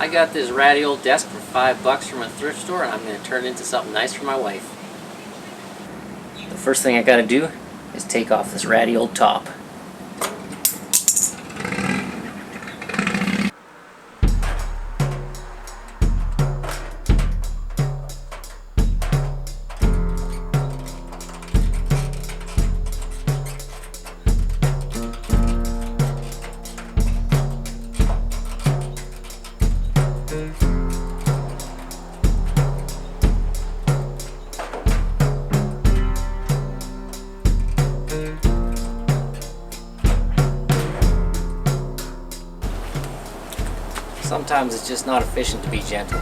I got this ratty old desk for $5 from a thrift store, and I'm going to turn it into something nice for my wife. The first thing I got to do is take off this ratty old top. Sometimes it's just not efficient to be gentle.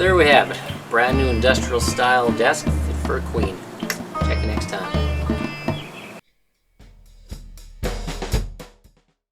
There we have it. Brand new industrial style desk fit for a queen. Check you next time.